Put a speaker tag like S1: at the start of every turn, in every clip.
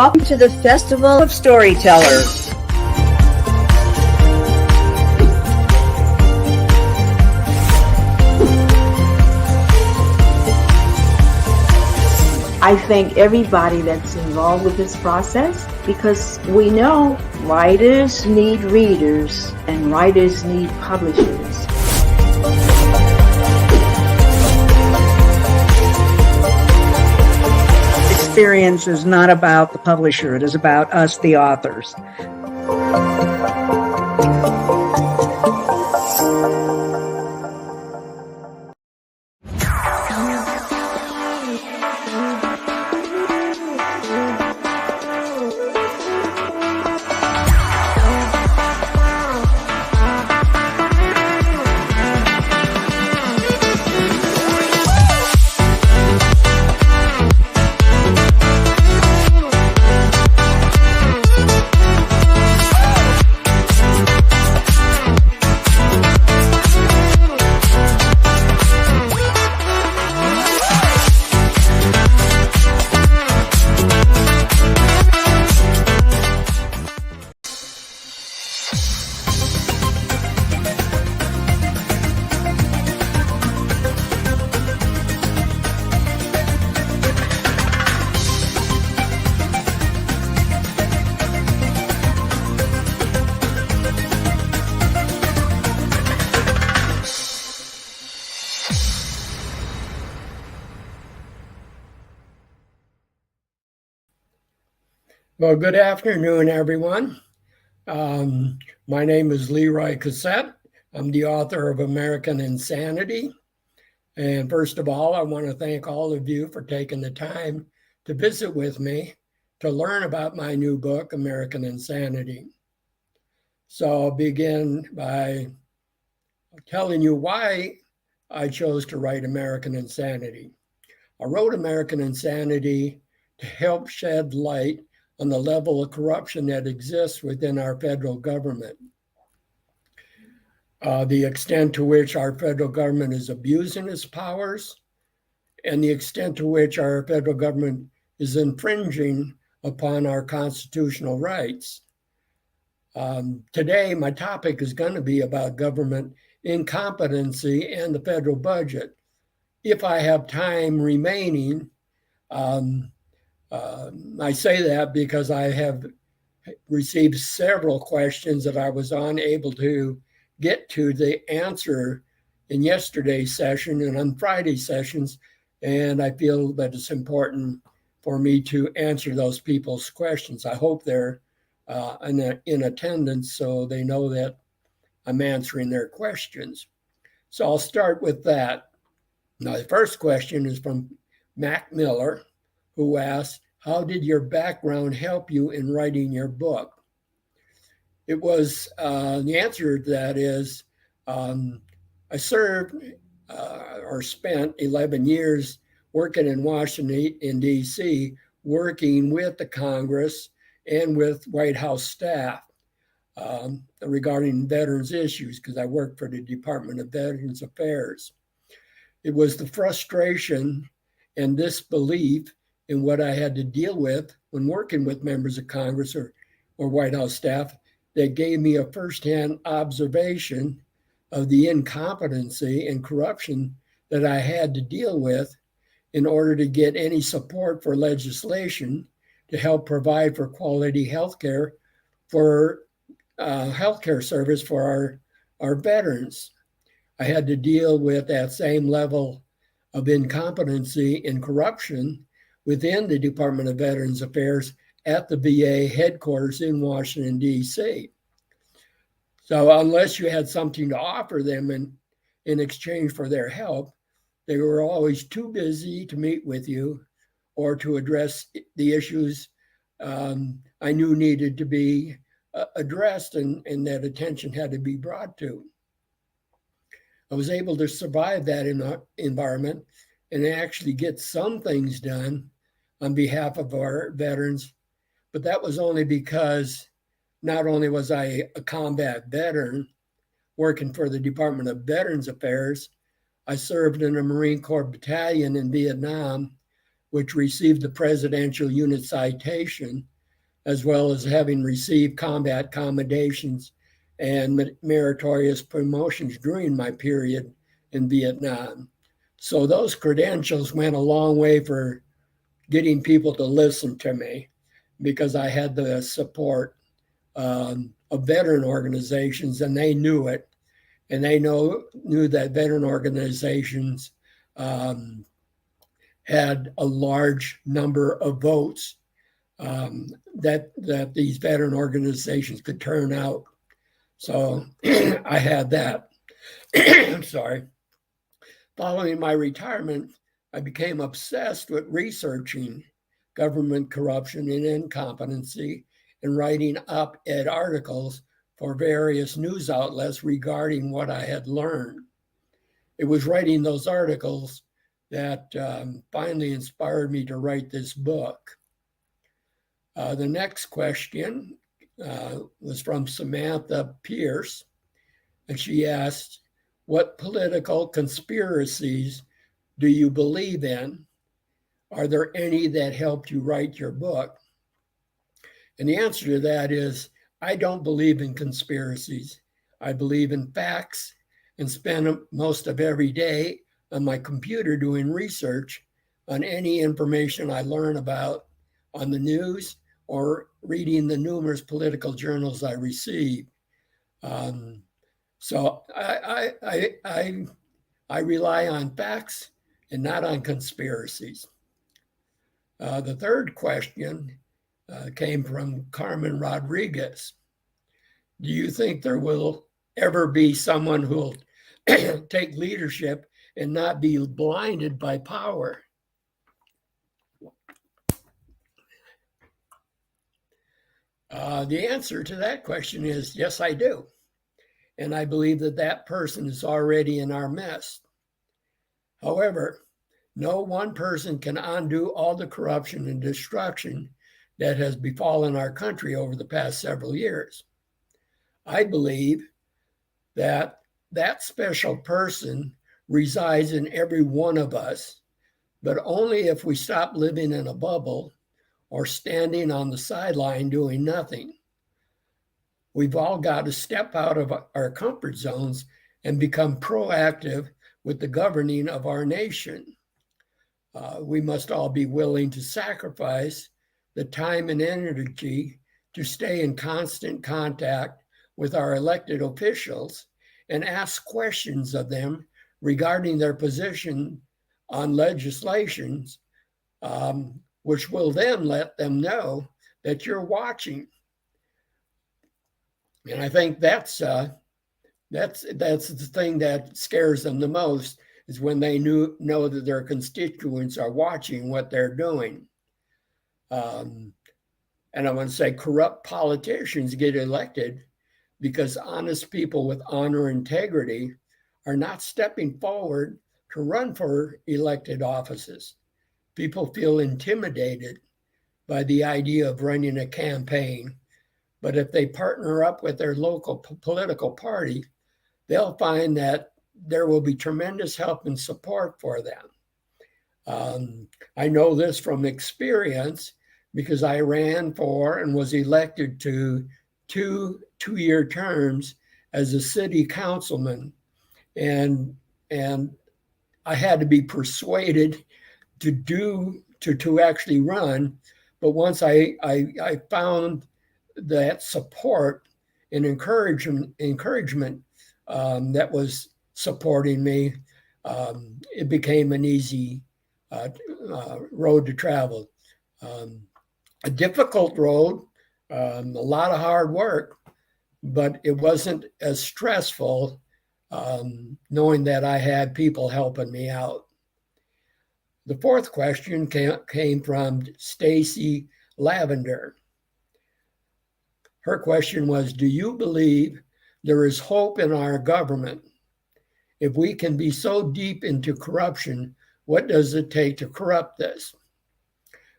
S1: Welcome to the Festival of Storytellers. I thank everybody that's involved with this process because we know writers need readers and writers need publishers.
S2: Experience is not about the publisher, it is about us, the authors.
S3: Well, good afternoon, everyone. My name is LeRoy Cossette. I'm the author of American Insanity. And first of all, I want to thank all of you for taking the time to visit with me to learn about my new book, American Insanity. So I'll begin by telling you why I chose to write American Insanity. I wrote American Insanity to help shed light on the level of corruption that exists within our federal government. The extent to which our federal government is abusing its powers, and the extent to which our federal government is infringing upon our constitutional rights. Today, my topic is going to be about government incompetency and the federal budget. If I have time remaining, I say that because I have received several questions that I was unable to get to the answer in yesterday's session and on Friday's sessions, and I feel that it's important for me to answer those people's questions. I hope they're in attendance so they know that I'm answering their questions. So I'll start with that. Now, the first question is from Mac Miller, who asked, how did your background help you in writing your book? It was, the answer to that is, I served or spent 11 years working in Washington, D.C., working with the Congress and with White House staff regarding veterans issues, because I worked for the Department of Veterans Affairs. It was the frustration and disbelief in what I had to deal with when working with members of Congress or White House staff that gave me a firsthand observation of the incompetency and corruption that I had to deal with in order to get any support for legislation to help provide for quality healthcare for healthcare service for our veterans. I had to deal with that same level of incompetency and corruption within the Department of Veterans Affairs at the VA headquarters in Washington, D.C. So unless you had something to offer them in exchange for their help, they were always too busy to meet with you or to address the issues I knew needed to be addressed and that attention had to be brought to. I was able to survive that environment and actually get some things done on behalf of our veterans, but that was only because not only was I a combat veteran working for the Department of Veterans Affairs, I served in a Marine Corps battalion in Vietnam which received the Presidential Unit Citation, as well as having received combat commendations and meritorious promotions during my period in Vietnam. So those credentials went a long way for getting people to listen to me, because I had the support of veteran organizations, and they knew it. And they knew that veteran organizations had a large number of votes that these veteran organizations could turn out. So I had that. I'm sorry. Following my retirement, I became obsessed with researching government corruption and incompetency and writing op-ed articles for various news outlets regarding what I had learned. It was writing those articles that finally inspired me to write this book. The next question was from Samantha Pierce, and she asked, "What political conspiracies do you believe in? Are there any that helped you write your book?" And the answer to that is, I don't believe in conspiracies. I believe in facts, and spend most of every day on my computer doing research on any information I learn about on the news or reading the numerous political journals I receive. So I rely on facts and not on conspiracies. The third question came from Carmen Rodriguez. Do you think there will ever be someone who will take leadership and not be blinded by power? The answer to that question is yes, I do. And I believe that that person is already in our midst. However, no one person can undo all the corruption and destruction that has befallen our country over the past several years. I believe that that special person resides in every one of us, but only if we stop living in a bubble or standing on the sideline doing nothing. We've all got to step out of our comfort zones and become proactive with the governing of our nation. We must all be willing to sacrifice the time and energy to stay in constant contact with our elected officials and ask questions of them regarding their position on legislations, which will then let them know that you're watching. And I think that's the thing that scares them the most, is when they know that their constituents are watching what they're doing. And I want to say corrupt politicians get elected because honest people with honor and integrity are not stepping forward to run for elected offices. People feel intimidated by the idea of running a campaign. But if they partner up with their local political party, they'll find that there will be tremendous help and support for them. I know this from experience because I ran for and was elected to two-year terms as a city councilman. And I had to be persuaded to actually run. But once I found that support and encouragement that was supporting me, it became an easy road to travel. A difficult road, a lot of hard work, but it wasn't as stressful knowing that I had people helping me out. The fourth question came from Stacy Lavender. Her question was, do you believe there is hope in our government? If we can be so deep into corruption, what does it take to corrupt this?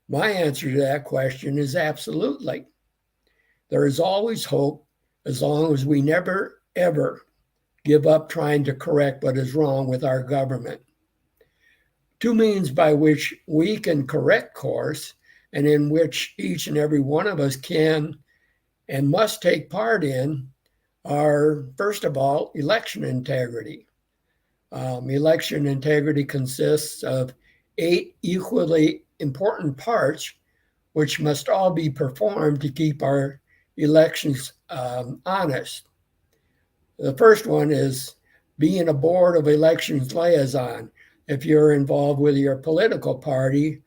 S3: My answer to that question is absolutely. There is always hope as long as we never, ever give up trying to correct what is wrong with our government. two means by which we can correct course and in which each and every one of us can and must take part in are, first of all, election integrity. Election integrity consists of 8 equally important parts, which must all be performed to keep our elections honest. The first one is being a board of elections liaison. If you're involved with your political party,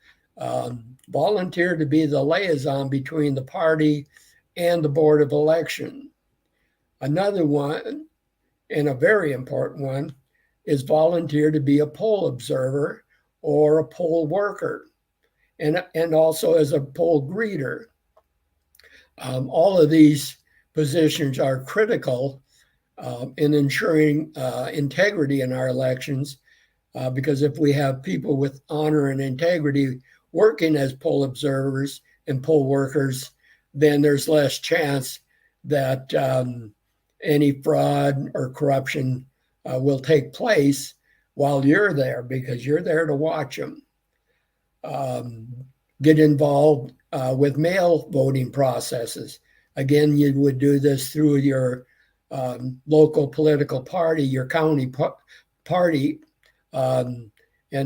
S3: volunteer to be the liaison between the party and the board of election. Another one, and a very important one, is volunteer to be a poll observer or a poll worker, and also as a poll greeter. All of these positions are critical in ensuring integrity in our elections, because if we have people with honor and integrity working as poll observers and poll workers, then there's less chance that any fraud or corruption will take place while you're there, because you're there to watch them. Get involved with mail voting processes. Again, you would do this through your local political party, your county party, and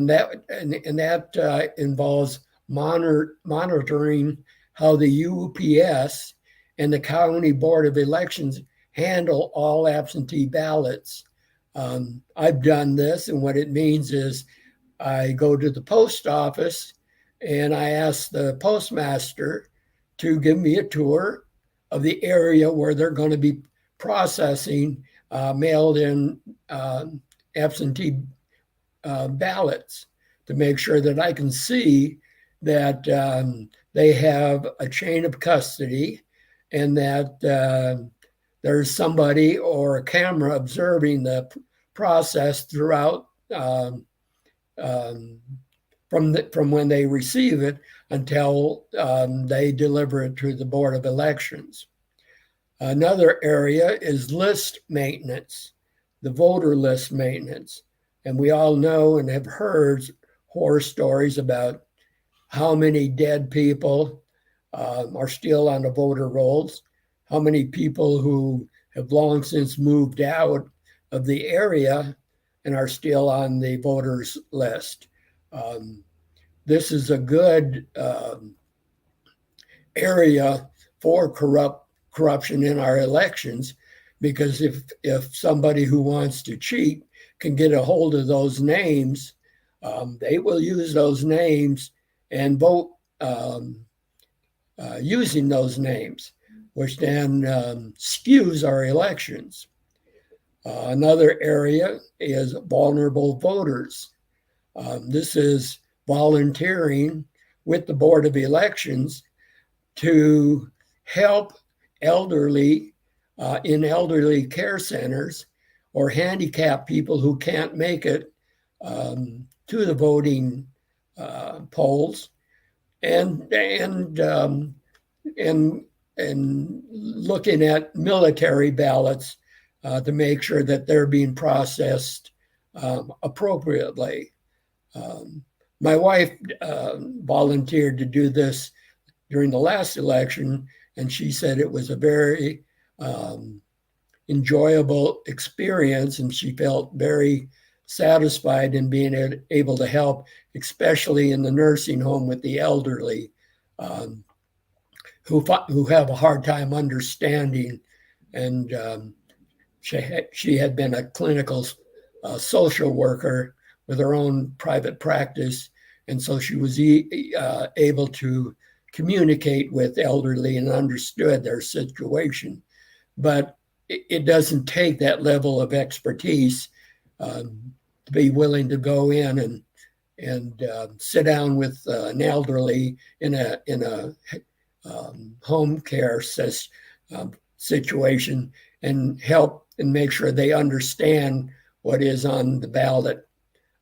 S3: that involves monitoring how the UPS and the county board of elections handle all absentee ballots. I've done this, and what it means is I go to the post office and I ask the postmaster to give me a tour of the area where they're going to be processing mailed in absentee ballots, to make sure that I can see that they have a chain of custody and that there's somebody or a camera observing the process throughout from when they receive it until they deliver it to the Board of Elections. Another area is list maintenance, the voter list maintenance. And we all know and have heard horror stories about how many dead people are still on the voter rolls, how many people who have long since moved out of the area and are still on the voters list. This is a good area for corruption in our elections, because if somebody who wants to cheat can get a hold of those names, they will use those names and vote using those names, which then skews our elections. Another area is vulnerable voters. This is volunteering with the Board of Elections to help elderly in elderly care centers or handicapped people who can't make it to the voting polls, and looking at military ballots to make sure that they're being processed appropriately. My wife volunteered to do this during the last election, and she said it was a very enjoyable experience, and she felt very satisfied in being able to help, especially in the nursing home with the elderly, who have a hard time understanding. And she had been a clinical social worker with her own private practice, and so she was able to communicate with elderly and understood their situation. But it doesn't take that level of expertise to be willing to go in and sit down with an elderly in a home care situation and help and make sure they understand what is on the ballot.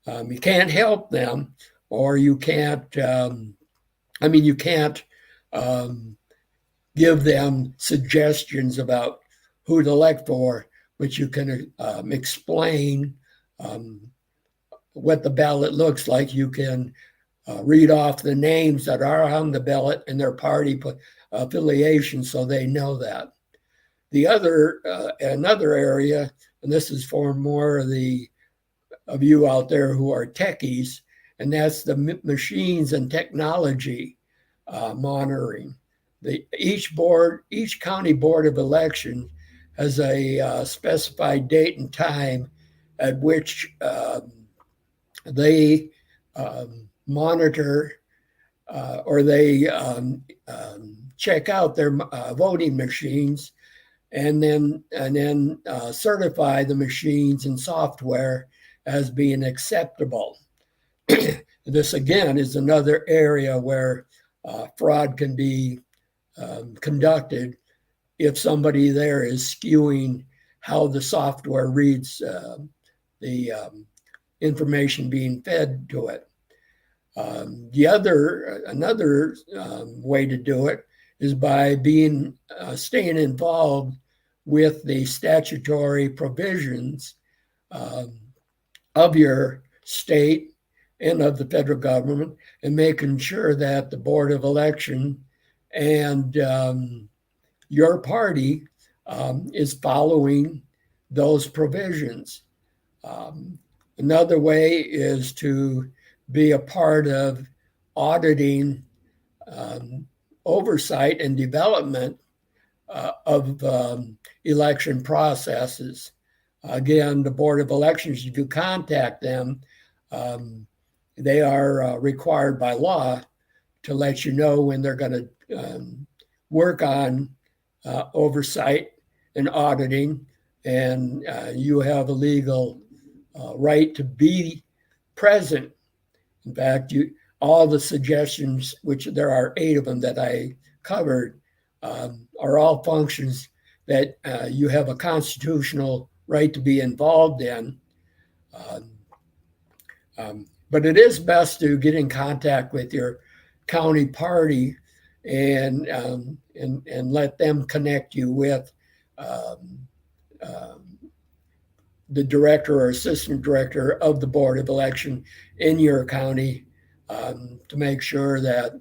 S3: You can't help them, or you can't. You can't give them suggestions about who to elect for, but you can explain what the ballot looks like. You can read off the names that are on the ballot and their party affiliation, so they know that. The other, another area, and this is for more of you out there who are techies, and that's the machines and technology monitoring. Each county board of election has a specified date and time at which they monitor or they check out their voting machines and then certify the machines and software as being acceptable. This again is another area where fraud can be conducted if somebody there is skewing how the software reads the information being fed to it. Another way to do it is by staying involved with the statutory provisions of your state and of the federal government, and making sure that the Board of Election and your party is following those provisions. Another way is to be a part of auditing oversight and development of election processes. Again, the Board of Elections, if you contact them, they are required by law to let you know when they're going to work on oversight and auditing, and you have a legal right to be present. In fact, all the suggestions, which there are 8 of them that I covered, are all functions that you have a constitutional right to be involved in. But it is best to get in contact with your county party and let them connect you with the director or assistant director of the Board of Election in your county to make sure that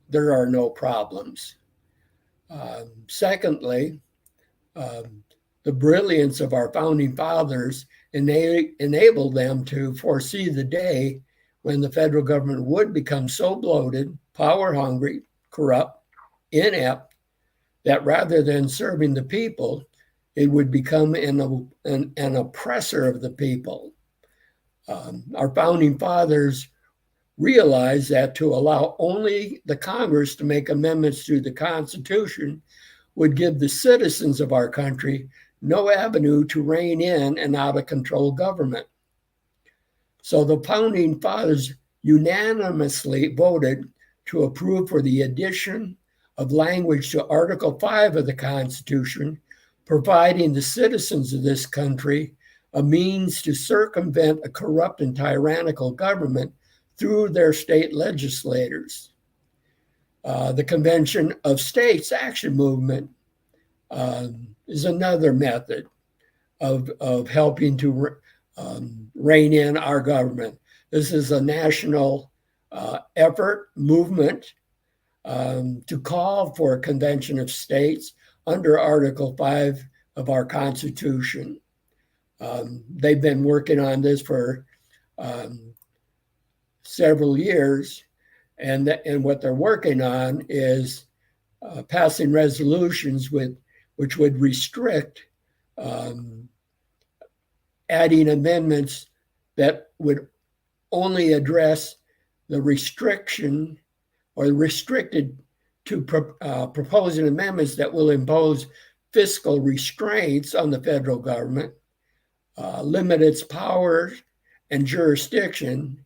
S3: there are no problems. Secondly, the brilliance of our founding fathers enabled them to foresee the day when the federal government would become so bloated, power hungry, corrupt, inept, that rather than serving the people, it would become an oppressor of the people. Our founding fathers realized that to allow only the Congress to make amendments to the Constitution would give the citizens of our country no avenue to rein in an out-of-control government. So the founding fathers unanimously voted to approve for the addition of language to Article 5 of the Constitution, providing the citizens of this country a means to circumvent a corrupt and tyrannical government through their state legislators. The Convention of States Action Movement is another method of helping to rein in our government. This is a national movement to call for a convention of states under Article 5 of our Constitution. They've been working on this for several years, and what they're working on is passing resolutions which would restrict adding amendments that would only address the restriction or restricted to proposing amendments that will impose fiscal restraints on the federal government, limit its powers and jurisdiction,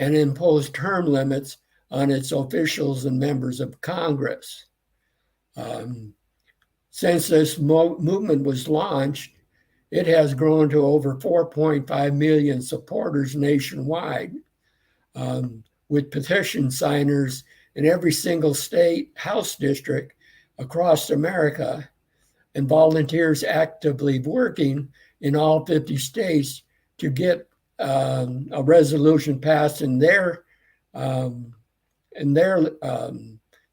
S3: and impose term limits on its officials and members of Congress. Since this movement was launched, it has grown to over 4.5 million supporters nationwide, with petition signers in every single state, House district across America, and volunteers actively working in all 50 states to get a resolution passed in their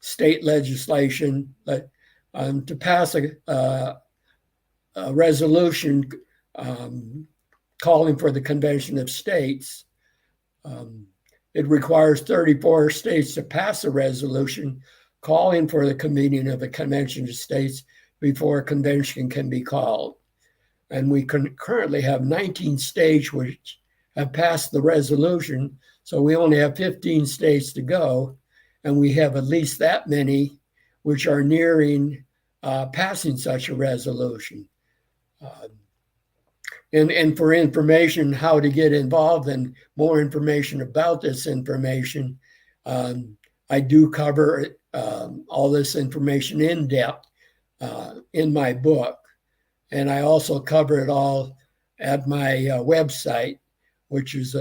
S3: state legislation to pass a resolution calling for the Convention of States. It requires 34 states to pass a resolution calling for the convening of the Convention of States before a convention can be called. And we currently have 19 states which have passed the resolution, so we only have 15 states to go, and we have at least that many which are nearing passing such a resolution. And for information, how to get involved and more information about this information, I do cover all this information in depth in my book. And I also cover it all at my website, which is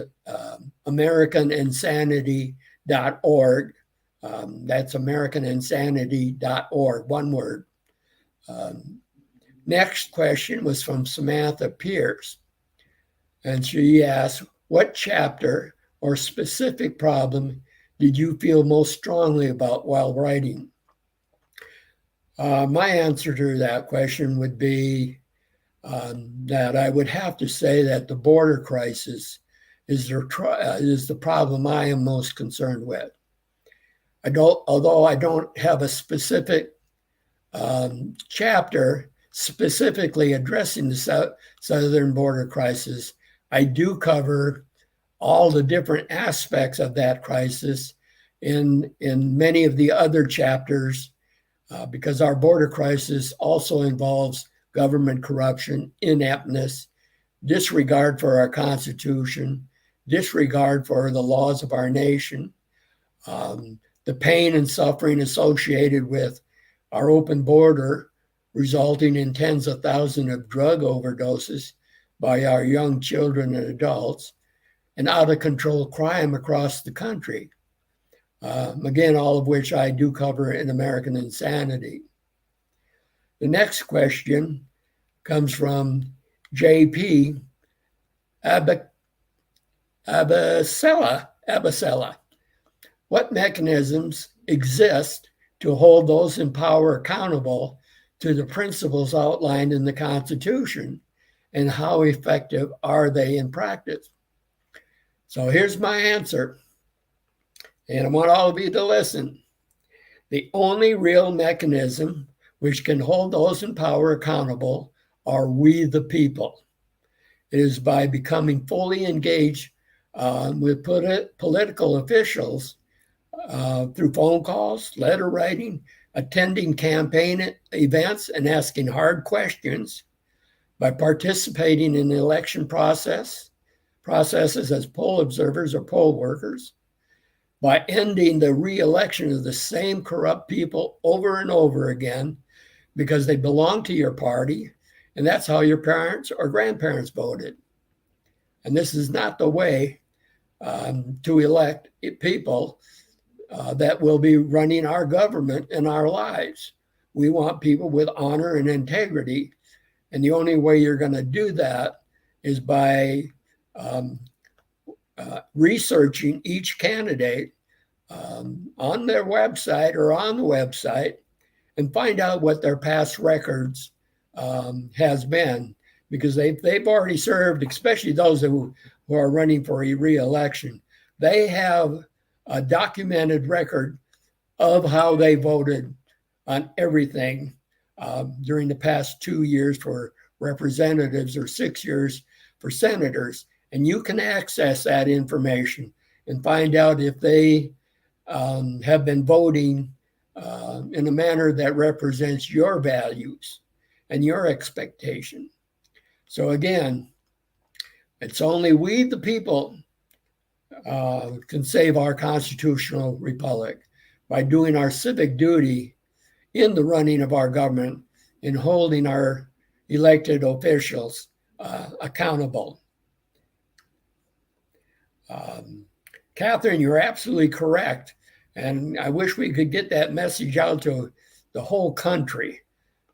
S3: AmericanInsanity.org. That's AmericanInsanity.org, one word. Next question was from Samantha Pierce. And she asked, what chapter or specific problem did you feel most strongly about while writing? My answer to that question would be that I would have to say that the border crisis is the problem I am most concerned with. Although I don't have a specific chapter specifically addressing the southern border crisis, I do cover all the different aspects of that crisis in many of the other chapters, because our border crisis also involves government corruption, ineptness, disregard for our Constitution, disregard for the laws of our nation, the pain and suffering associated with our open border, resulting in tens of thousands of drug overdoses by our young children and adults, and out-of-control crime across the country. Again, all of which I do cover in American Insanity. The next question comes from J.P. Abasella. What mechanisms exist to hold those in power accountable to the principles outlined in the Constitution, and how effective are they in practice? So here's my answer, and I want all of you to listen. The only real mechanism which can hold those in power accountable are we the people. It is by becoming fully engaged with political officials through phone calls, letter writing, attending campaign events, and asking hard questions, by participating in the election processes as poll observers or poll workers, by ending the re-election of the same corrupt people over and over again because they belong to your party, and that's how your parents or grandparents voted. And this is not the way to elect people that will be running our government and our lives. We want people with honor and integrity. And the only way you're going to do that is by researching each candidate on their website or on the website and find out what their past records has been, because they've already served, especially those who are running for a re-election. They have a documented record of how they voted on everything during the past 2 years for representatives or 6 years for senators. And you can access that information and find out if they have been voting in a manner that represents your values and your expectation. So again, it's only we, the people, can save our constitutional republic by doing our civic duty in the running of our government and holding our elected officials accountable. Catherine, you're absolutely correct. And I wish we could get that message out to the whole country,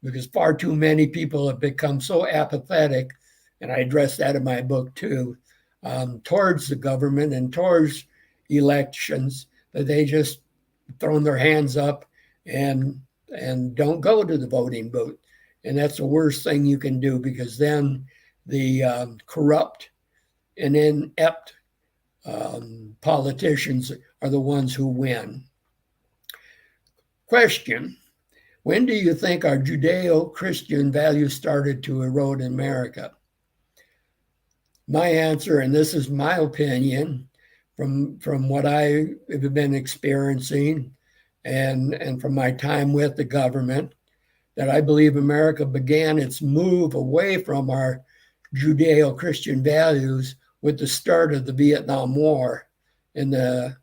S3: because far too many people have become so apathetic, and I address that in my book too, towards the government and towards elections, that they just thrown their hands up and don't go to the voting booth. And that's the worst thing you can do, because then the corrupt and inept politicians are the ones who win. Question: when do you think our Judeo-Christian values started to erode in America? My answer, and this is my opinion from what I have been experiencing and from my time with the government, that I believe America began its move away from our Judeo-Christian values with the start of the Vietnam War in the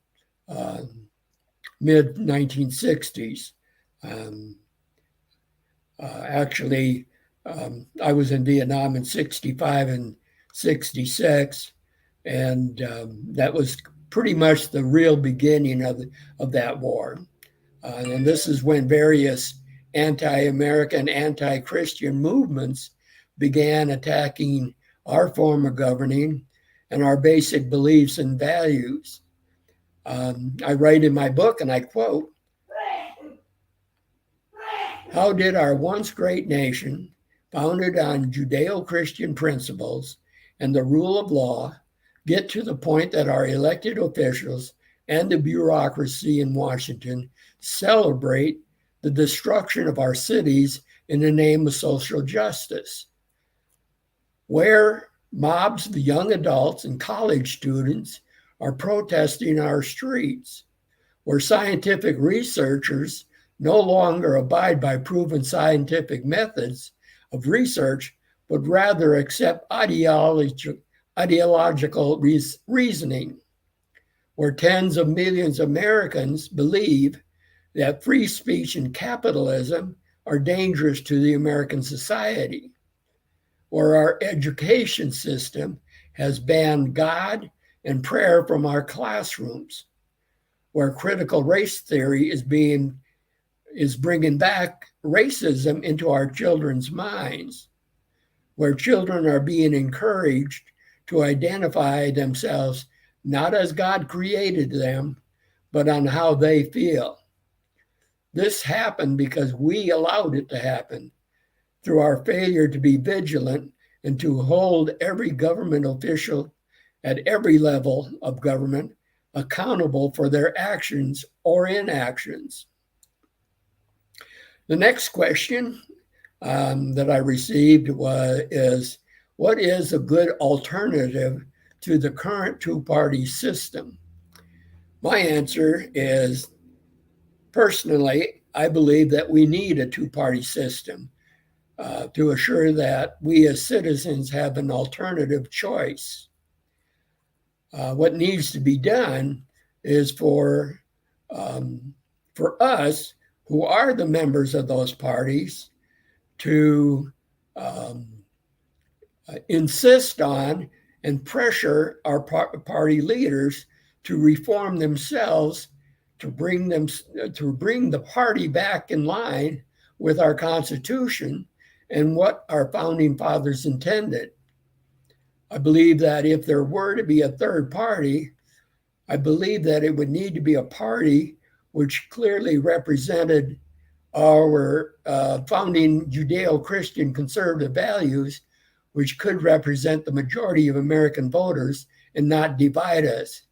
S3: mid-1960s. Actually, I was in Vietnam in 65 and 66, and that was pretty much the real beginning of that war. And this is when various anti-American, anti-Christian movements began attacking our form of governing and our basic beliefs and values. I write in my book, and I quote, "How did our once great nation, founded on Judeo-Christian principles and the rule of law, get to the point that our elected officials and the bureaucracy in Washington celebrate the destruction of our cities in the name of social justice? Where mobs of young adults and college students are protesting our streets, where scientific researchers no longer abide by proven scientific methods of research, but rather accept ideological reasoning, where tens of millions of Americans believe that free speech and capitalism are dangerous to the American society, where our education system has banned God and prayer from our classrooms, where critical race theory is bringing back racism into our children's minds, where children are being encouraged to identify themselves not as God created them, but on how they feel. This happened because we allowed it to happen through our failure to be vigilant and to hold every government official at every level of government accountable for their actions or inactions." The next question that I received is, what is a good alternative to the current two-party system? My answer is, personally, I believe that we need a two-party system to assure that we as citizens have an alternative choice. What needs to be done is for us, who are the members of those parties, to insist on and pressure our party leaders to reform themselves, to bring the party back in line with our Constitution and what our founding fathers intended. I believe that if there were to be a third party, I believe that it would need to be a party which clearly represented our founding Judeo-Christian conservative values, which could represent the majority of American voters and not divide us.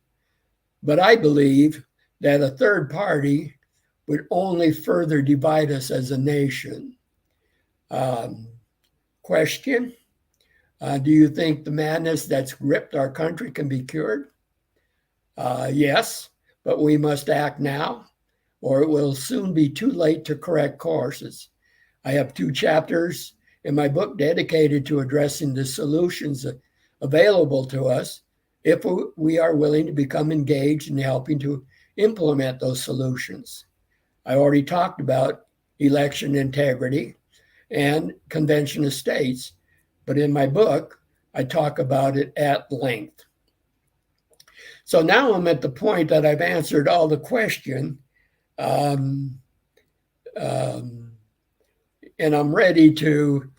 S3: But I believe that a third party would only further divide us as a nation. Question: do you think the madness that's gripped our country can be cured? Yes, but we must act now, or it will soon be too late to correct courses. I have 2 chapters in my book dedicated to addressing the solutions available to us if we are willing to become engaged in helping to implement those solutions. I already talked about election integrity and convention of states, but in my book, I talk about it at length. So now I'm at the point that I've answered all the questions, and I'm ready to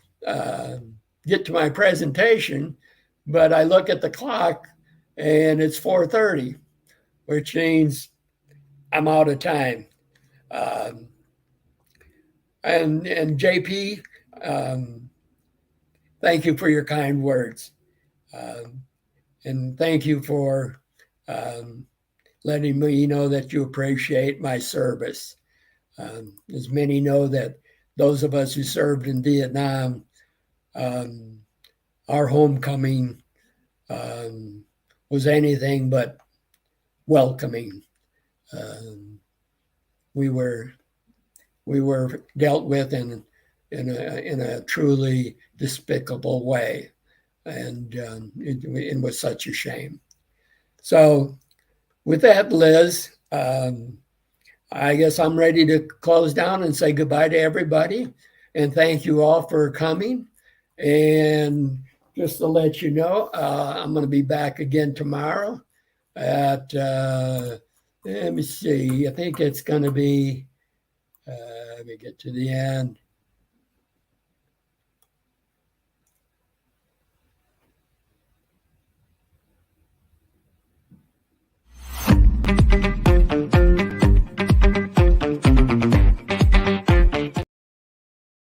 S3: get to my presentation, but I look at the clock and it's 4:30, which means I'm out of time. And JP, thank you for your kind words. And thank you for letting me know that you appreciate my service. As many know that those of us who served in Vietnam, our homecoming was anything but welcoming. We were dealt with in a truly despicable way, and it was such a shame. So, with that, Liz, I guess I'm ready to close down and say goodbye to everybody, and thank you all for coming. And just to let you know, I'm going to be back again tomorrow at let me see. I think it's going to be. Let me get to the end.